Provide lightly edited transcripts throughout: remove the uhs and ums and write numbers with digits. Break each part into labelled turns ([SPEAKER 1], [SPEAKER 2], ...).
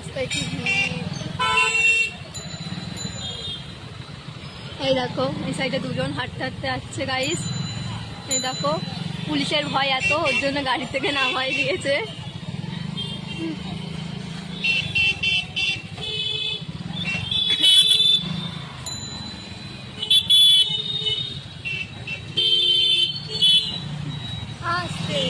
[SPEAKER 1] রাস্তায় কি ভিড়। এই দেখো এই সাইডে দুজন হাঁটতে হাঁটতে আসছে গাইস। এই দেখো পুলিশের ভয় এত, ওর জন্য গাড়ি থেকে নামাই দিয়েছে। আসছে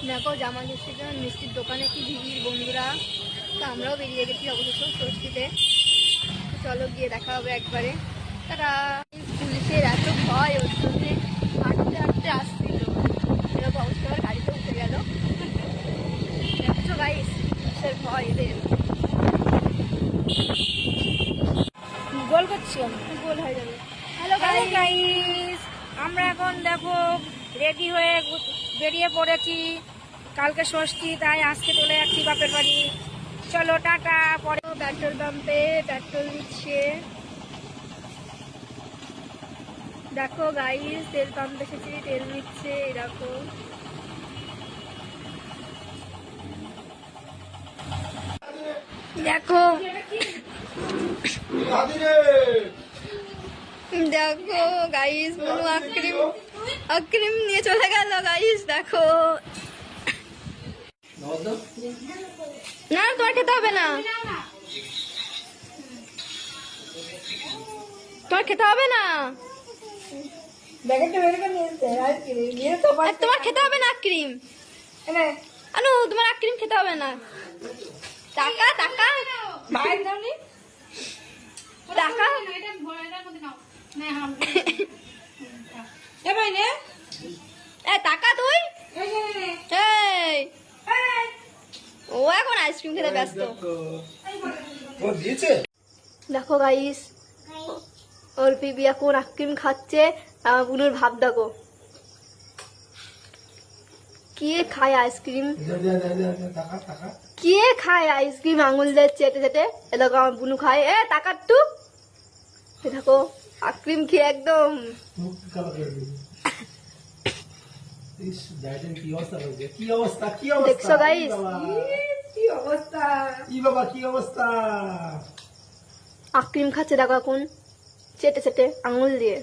[SPEAKER 1] দেখো জামা ষষ্ঠীর জন্য মিষ্টির দোকানে কি ভিড় বন্ধুরা। তো আমরাও বেরিয়ে গেছি অবশ্য ষষ্ঠীতে। চলো গিয়ে দেখা হবে একবারে। তারা পুলিশের এত ভয়, ওর জন্য হাঁটতে হাঁটতে আসছিল। এরকম অবস্থা আবার গাড়িতে উঠে গেল। দেখছো গাইস পুলিশের ভয় এদের। গোল করছি গোল হয়ে যাবে। হ্যালো
[SPEAKER 2] গাইস, আমরা এখন দেখো রেডি হয়ে বেরিয়ে পড়েছি। কালকে ষষ্ঠী, তাই আজকে চলে যাচ্ছি বাপের বাড়ি। চলো টাটা। পরে
[SPEAKER 1] পেট্রোল পাম্পে পেট্রোল দিচ্ছে। দেখো গাইস তেল পাম্প এসেছি, তেল নিচ্ছে। দেখো দেখো দেখো গাইস বুনু আক্রিম নিয়ে চলে গেল গাইস। দেখো না তোমার খেতে হবে না, তোমার খেতে হবে না, তোমার খেতে হবে না আক্রিম। আনু তোমার আক্রিম খেতে হবে না। টাকা টাকা টাকা টাকা তুই ও এখন আইসক্রিম খেতে ব্যস্ত। দেখো গাইস ওর পিবি এখন আইসক্রিম খাচ্ছে। আমার বুনুর ভাব দেখো, কে খায় আইসক্রিম, কে খায় আইসক্রিম আঙুল দিয়ে চেটে চেটে। এ দেখো আমার বুনু খায়। এ টাকা টু দেখো আইসক্রিম খেয়ে একদম দেখছো গাইস আইসক্রিম খাচ্ছে দেখো এখন চেটে চেটে আঙুল দিয়ে।